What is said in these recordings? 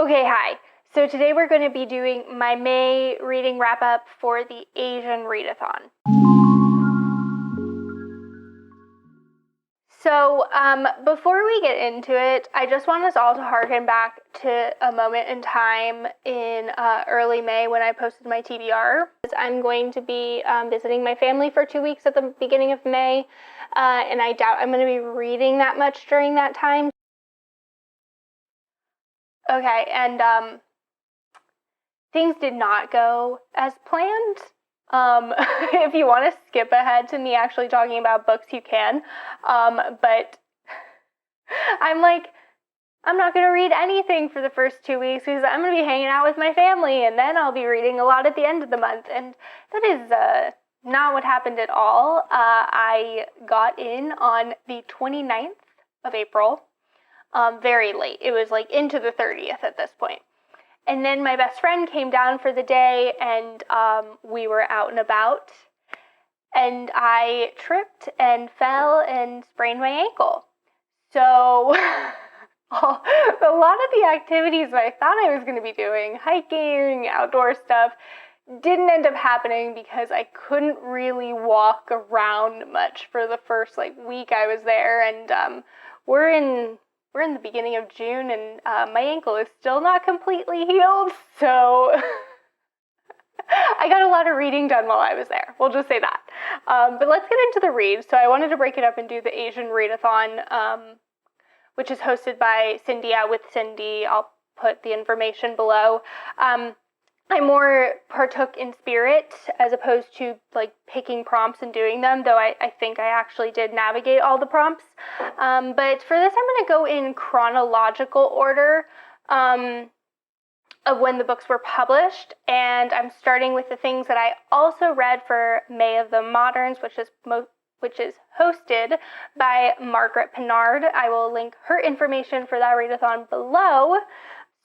Okay, hi. So today we're going to be doing my May reading wrap-up for the Asian Readathon. So before we get into it, I just want us all to harken back to a moment in time in early May when I posted my TBR. I'm going to be visiting my family for 2 weeks at the beginning of May, and I doubt I'm going to be reading that much during that time. Okay, and things did not go as planned. If you want to skip ahead to me actually talking about books, you can. But I'm not going to read anything for the first 2 weeks because I'm going to be hanging out with my family, and then I'll be reading a lot at the end of the month. And that is not what happened at all. I got in on the 29th of April, very late. It was like into the 30th at this point. And then my best friend came down for the day, and we were out and about, and I tripped and fell and sprained my ankle. So a lot of the activities that I thought I was going to be doing, hiking, outdoor stuff, didn't end up happening because I couldn't really walk around much for the first week I was there, and we're in the beginning of June, and my ankle is still not completely healed, so I got a lot of reading done while I was there. We'll just say that. But let's get into the read. So I wanted to break it up and do the Asian Readathon, which is hosted by Cindy with Cindy. I'll put the information below. I more partook in spirit as opposed to picking prompts and doing them, though I think I actually did navigate all the prompts. But for this, I'm going to go in chronological order of when the books were published, and I'm starting with the things that I also read for May of the Moderns, which is hosted by Margaret Pinard. I will link her information for that readathon below.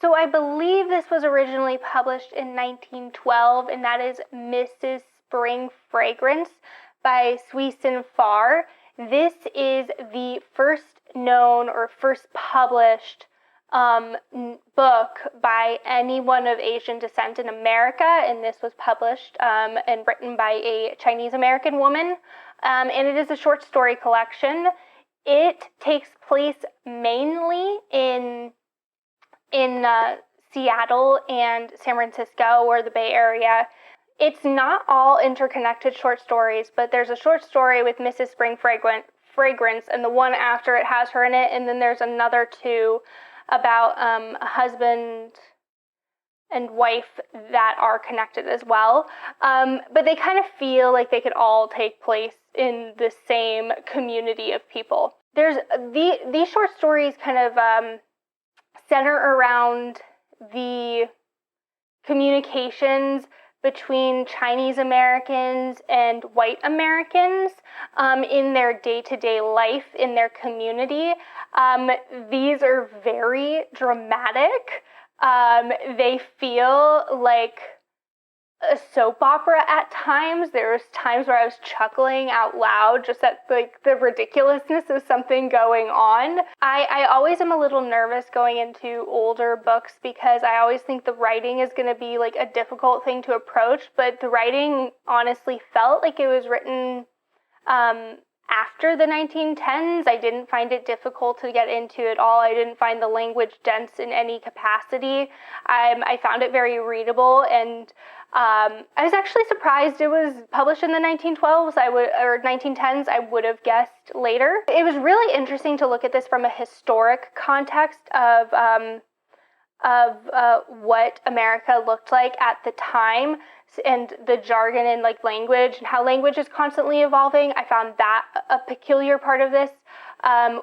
So I believe this was originally published in 1912, and that is Mrs. Spring Fragrance by Sui Sin Far. This is the first known or first published book by anyone of Asian descent in America, and this was published and written by a Chinese American woman, and it is a short story collection. It takes place mainly in Seattle and San Francisco or the Bay Area. It's not all interconnected short stories, but there's a short story with Mrs. Spring Fragrance, and the one after it has her in it, and then there's another two about a husband and wife that are connected as well. But they kind of feel like they could all take place in the same community of people. There's these short stories kind of center around the communications between Chinese Americans and white Americans in their day-to-day life, in their community. These are very dramatic. They feel like a soap opera at times. There was times where I was chuckling out loud just at the ridiculousness of something going on. I always am a little nervous going into older books because I always think the writing is going to be a difficult thing to approach, but the writing honestly felt like it was written after the 1910s. I didn't find it difficult to get into at all. I didn't find the language dense in any capacity. I found it very readable, and I was actually surprised it was published in the 1912s or 1910s. I would have guessed later. It was really interesting to look at this from a historic context of what America looked like at the time, and the jargon and language and how language is constantly evolving. I found that a peculiar part of this.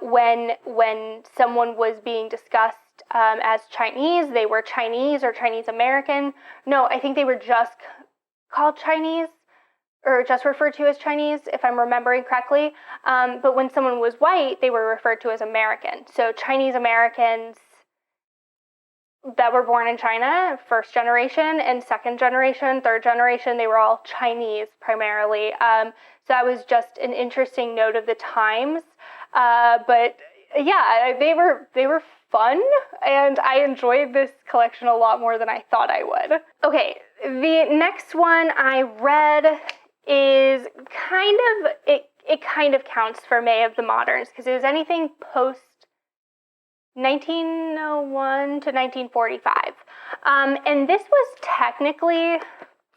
When someone was being discussed as Chinese, they were Chinese or Chinese American. No, I think they were just called Chinese or just referred to as Chinese, if I'm remembering correctly. But when someone was white, they were referred to as American. So Chinese Americans that were born in China, first generation, and second generation, third generation, they were all Chinese primarily. So that was just an interesting note of the times. But yeah, they were fun, and I enjoyed this collection a lot more than I thought I would. Okay, the next one I read is it kind of counts for May of the Moderns, because it was anything post 1901 to 1945. And this was technically,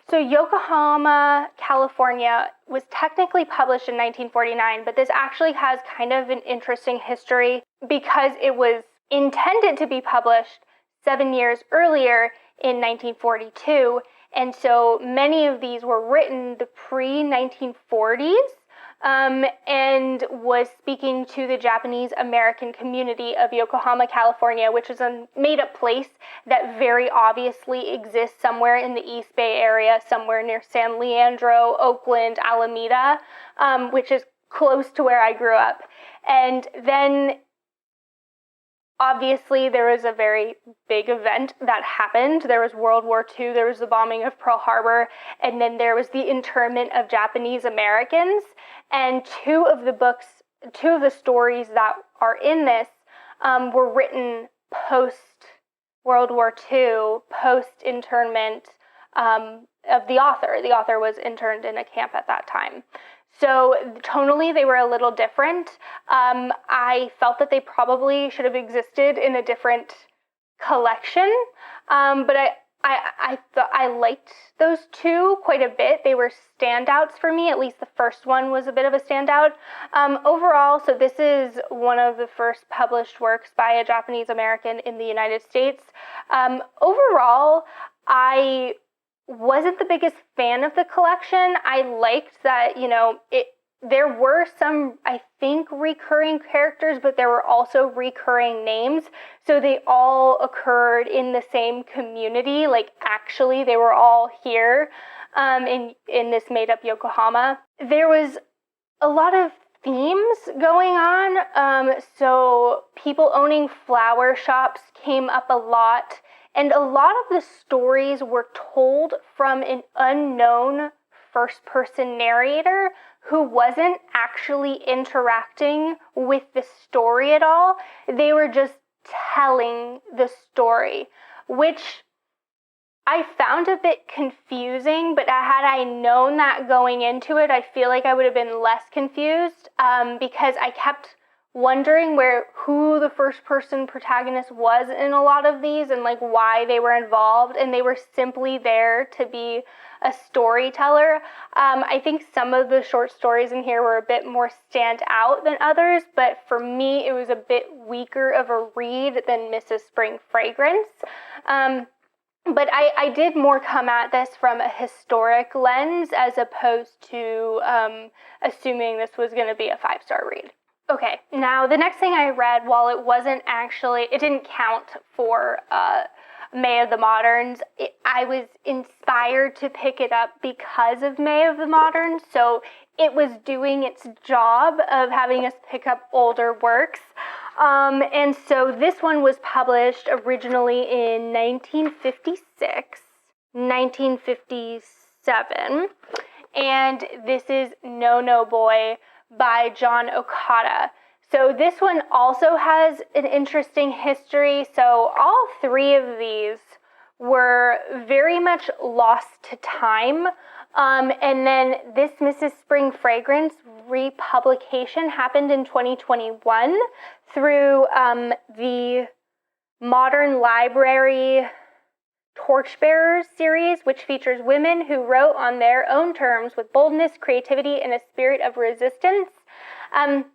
so Yokohama, California was technically published in 1949, but this actually has kind of an interesting history because it was intended to be published 7 years earlier in 1942. And so many of these were written the pre-1940s, and was speaking to the Japanese American community of Yokohama, California, which is a made-up place that very obviously exists somewhere in the East Bay area, somewhere near San Leandro, Oakland, Alameda, which is close to where I grew up. And then obviously, there was a very big event that happened. There was World War II, there was the bombing of Pearl Harbor, and then there was the internment of Japanese Americans. And two of the stories that are in this were written post-World War II, post-internment of the author. The author was interned in a camp at that time. So tonally, they were a little different. I felt that they probably should have existed in a different collection, but I liked those two quite a bit. They were standouts for me. At least the first one was a bit of a standout. Overall, so this is one of the first published works by a Japanese American in the United States. Overall, I wasn't the biggest fan of the collection. I liked that, there were some, I think, recurring characters, but there were also recurring names. So they all occurred in the same community. Like, actually, they were all here in this made-up Yokohama. There was a lot of themes going on. So people owning flower shops came up a lot. And a lot of the stories were told from an unknown first-person narrator who wasn't actually interacting with the story at all. They were just telling the story, which I found a bit confusing, but had I known that going into it, I feel like I would have been less confused, because I kept wondering who the first-person protagonist was in a lot of these and like why they were involved, and they were simply there to be a storyteller. I think some of the short stories in here were a bit more stand out than others, but for me it was a bit weaker of a read than Mrs. Spring Fragrance. But I did more come at this from a historic lens as opposed to assuming this was going to be a 5-star read. Okay, now the next thing I read, while it didn't count for May of the Moderns, I was inspired to pick it up because of May of the Moderns, so it was doing its job of having us pick up older works. And so this one was published originally in 1956, 1957, and this is No No Boy by John Okada. So this one also has an interesting history. So all three of these were very much lost to time. And then this Mrs. Spring Fragrance republication happened in 2021 through the Modern Library Torchbearers series, which features women who wrote on their own terms with boldness, creativity, and a spirit of resistance. And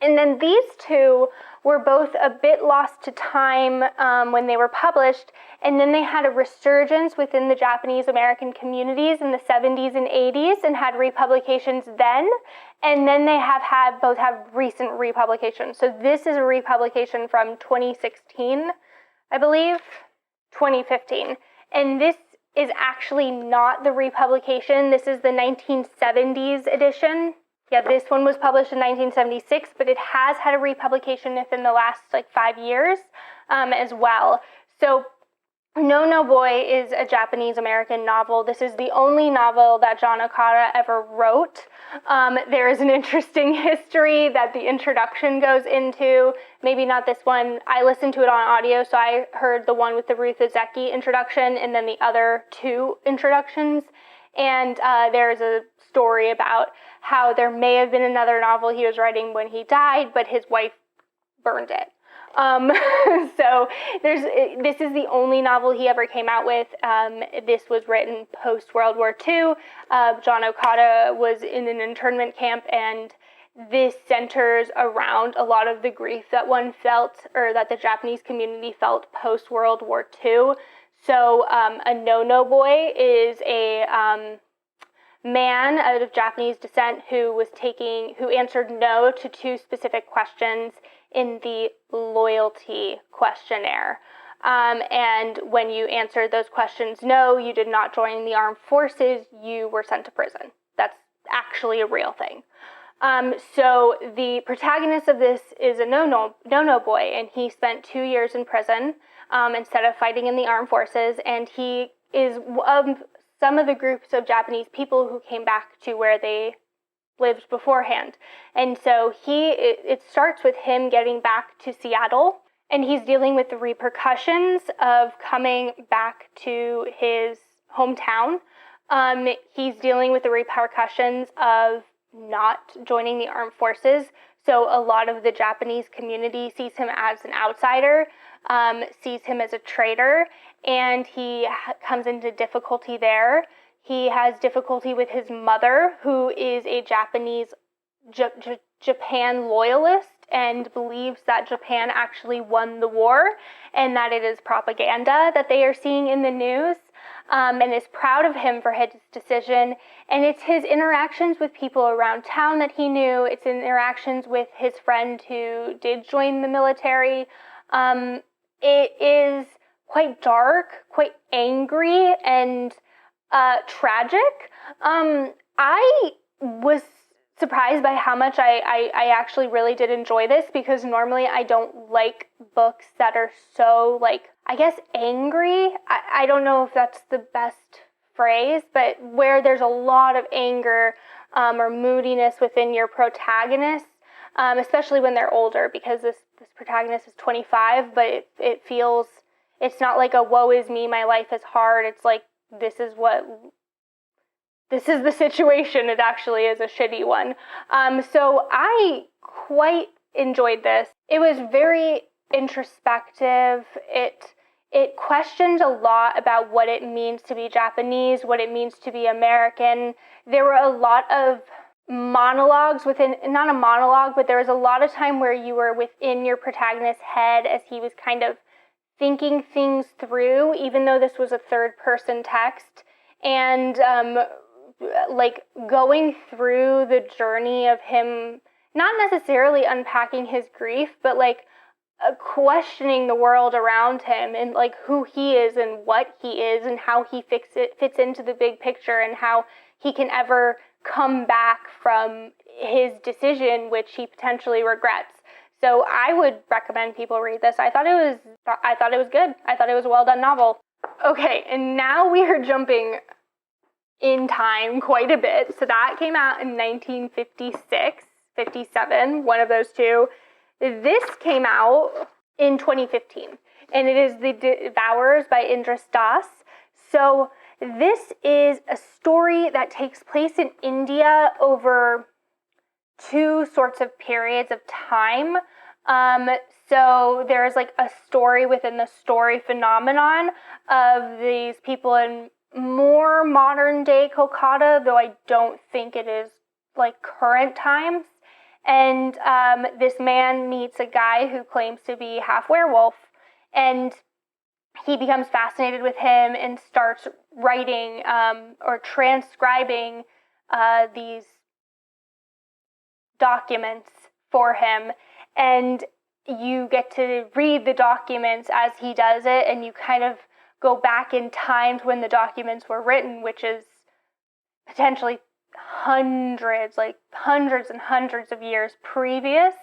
then these two were both a bit lost to time when they were published, and then they had a resurgence within the Japanese American communities in the 70s and 80s and had republications then, and then they both have recent republications. So this is a republication from 2016, I believe, 2015, and this is actually not the republication. This is the 1970s edition. Yeah, this one was published in 1976, but it has had a republication within the last 5 years as well. So No No Boy is a Japanese-American novel. This is the only novel that John Okada ever wrote. There is an interesting history that the introduction goes into. Maybe not this one. I listened to it on audio, so I heard the one with the Ruth Ozeki introduction and then the other two introductions. And there's a story about how there may have been another novel he was writing when he died, but his wife burned it. So this is the only novel he ever came out with. This was written post-World War II. John Okada was in an internment camp, and this centers around a lot of the grief that one felt, or that the Japanese community felt post-World War II. So a No-No Boy is a man out of Japanese descent who answered no to two specific questions in the loyalty questionnaire. And when you answered those questions no, you did not join the armed forces, you were sent to prison. That's actually a real thing. So the protagonist of this is a no-no boy, and he spent 2 years in prison instead of fighting in the armed forces, and he is some of the groups of Japanese people who came back to where they lived beforehand. And so it starts with him getting back to Seattle, and he's dealing with the repercussions of coming back to his hometown. He's dealing with the repercussions of not joining the armed forces. So a lot of the Japanese community sees him as an outsider, sees him as a traitor, and he comes into difficulty there. He has difficulty with his mother, who is a Japanese Japan loyalist and believes that Japan actually won the war and that it is propaganda that they are seeing in the news, and is proud of him for his decision. And it's his interactions with people around town that he knew. It's interactions with his friend who did join the military. It is quite dark, quite angry, and tragic. I was surprised by how much I actually really did enjoy this, because normally I don't like books that are so, like, I guess angry. I don't know if that's the best phrase, but where there's a lot of anger or moodiness within your protagonist, especially when they're older, because this protagonist is 25, but it feels, it's not like a woe is me, my life is hard. It's like, this is the situation. It actually is a shitty one. So I quite enjoyed this. It was very introspective. It questioned a lot about what it means to be Japanese, what it means to be American. There were a lot of monologues within, not a monologue, but there was a lot of time where you were within your protagonist's head as he was kind of thinking things through, even though this was a third-person text, and like going through the journey of him, not necessarily unpacking his grief, but like questioning the world around him and like who he is and what he is and how he fits into the big picture and how he can ever come back from his decision, which he potentially regrets. So I would recommend people read this. I thought it was good. I thought it was a well done novel. Okay, and now we are jumping in time quite a bit. So that came out in 1956, 57, one of those two. This came out in 2015, and it is The Devourers by Indra. So this is a story that takes place in India over two sorts of periods of time. So there's like a story within the story phenomenon of these people in more modern day Kolkata, though I don't think it is like current times. And this man meets a guy who claims to be half werewolf, and he becomes fascinated with him and starts writing or transcribing these documents for him. And you get to read the documents as he does it, and you kind of go back in time to when the documents were written, which is potentially hundreds and hundreds of years previous.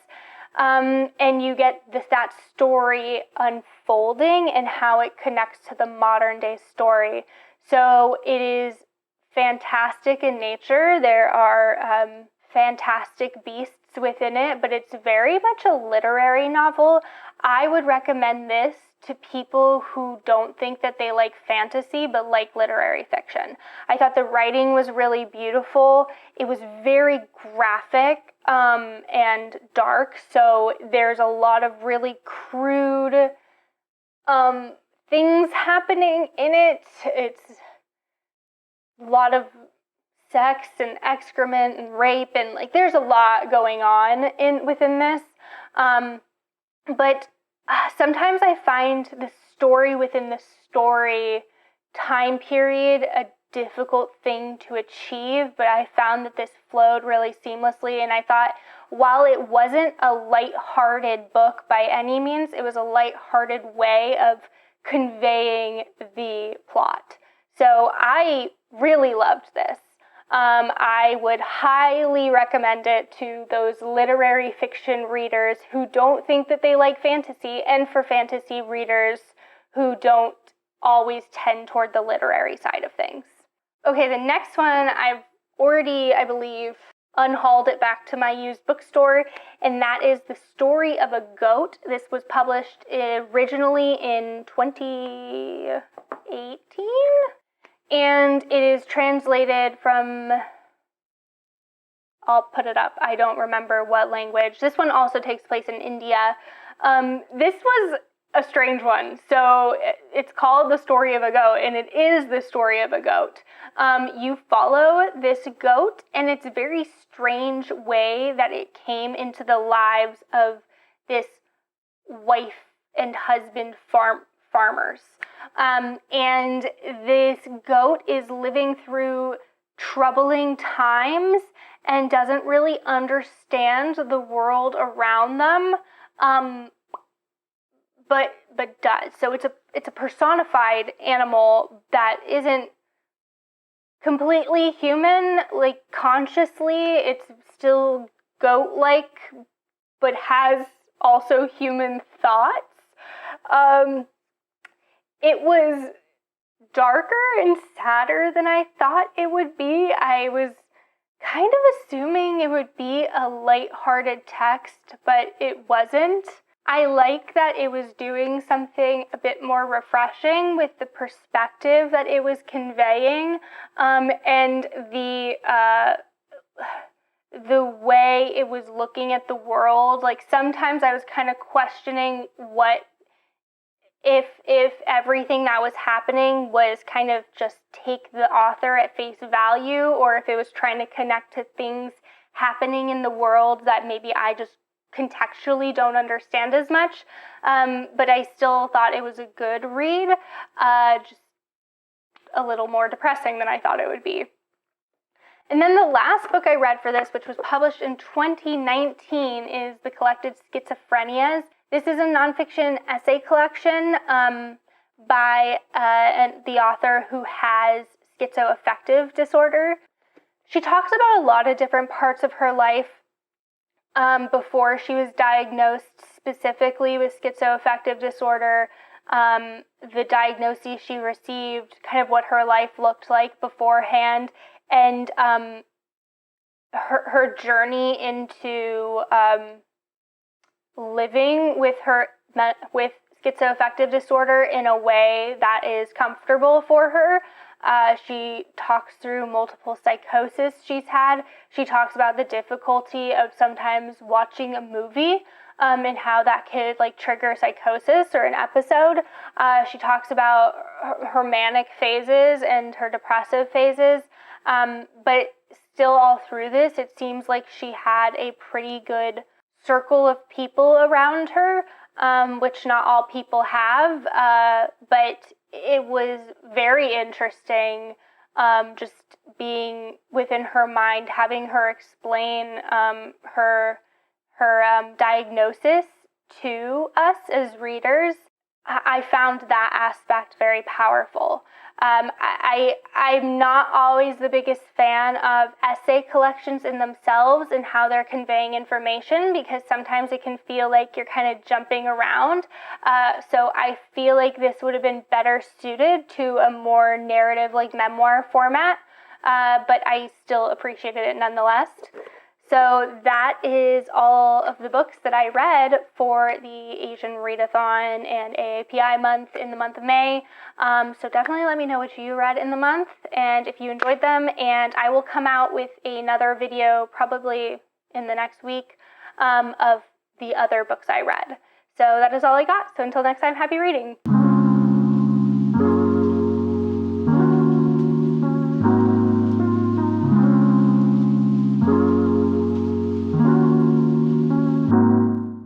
And you get that story unfolding and how it connects to the modern day story. So it is fantastic in nature. There are fantastic beasts within it, but it's very much a literary novel. I would recommend this to people who don't think that they like fantasy but like literary fiction. I thought the writing was really beautiful. It was very graphic and dark, so there's a lot of really crude things happening in it. It's a lot of sex and excrement and rape, and like there's a lot going on within this. But sometimes I find the story within the story time period a difficult thing to achieve, but I found that this flowed really seamlessly, and I thought while it wasn't a light-hearted book by any means, it was a light-hearted way of conveying the plot. So I really loved this. I would highly recommend it to those literary fiction readers who don't think that they like fantasy, and for fantasy readers who don't always tend toward the literary side of things. Okay, the next one, I've already, I believe, unhauled it back to my used bookstore, and that is The Story of a Goat. This was published originally in 2018, and it is translated from, I'll put it up, I don't remember what language. This one also takes place in India. This was a strange one. So it's called The Story of a Goat, and it is the story of a goat. You follow this goat, and it's a very strange way that it came into the lives of this wife and husband farmers. And this goat is living through troubling times and doesn't really understand the world around them. But does. So it's a personified animal that isn't completely human, like consciously. It's still goat-like, but has also human thoughts. It was darker and sadder than I thought it would be. I was kind of assuming it would be a light-hearted text, but it wasn't. I like that it was doing something a bit more refreshing with the perspective that it was conveying, and the way it was looking at the world. Like sometimes I was kind of questioning what if everything that was happening was kind of just take the author at face value, or if it was trying to connect to things happening in the world that maybe I just contextually don't understand as much, but I still thought it was a good read, just a little more depressing than I thought it would be. And then the last book I read for this, which was published in 2019, is The Collected Schizophrenias. This is a nonfiction essay collection by the author who has schizoaffective disorder. She talks about a lot of different parts of her life before she was diagnosed specifically with schizoaffective disorder, the diagnosis she received, kind of what her life looked like beforehand, and her journey into living with schizoaffective disorder in a way that is comfortable for her. She talks through multiple psychosis she's had. She talks about the difficulty of sometimes watching a movie and how that could trigger psychosis or an episode. She talks about her manic phases and her depressive phases. But still all through this, it seems like she had a pretty good circle of people around her, which not all people have, but it was very interesting just being within her mind, having her explain her diagnosis to us as readers. I found that aspect very powerful. I'm not always the biggest fan of essay collections in themselves and how they're conveying information, because sometimes it can feel like you're kind of jumping around. So I feel like this would have been better suited to a more narrative, like memoir format, but I still appreciated it nonetheless. So that is all of the books that I read for the Asian Readathon and AAPI month in the month of May. So definitely let me know what you read in the month and if you enjoyed them. And I will come out with another video probably in the next week of the other books I read. So that is all I got. So until next time, happy reading.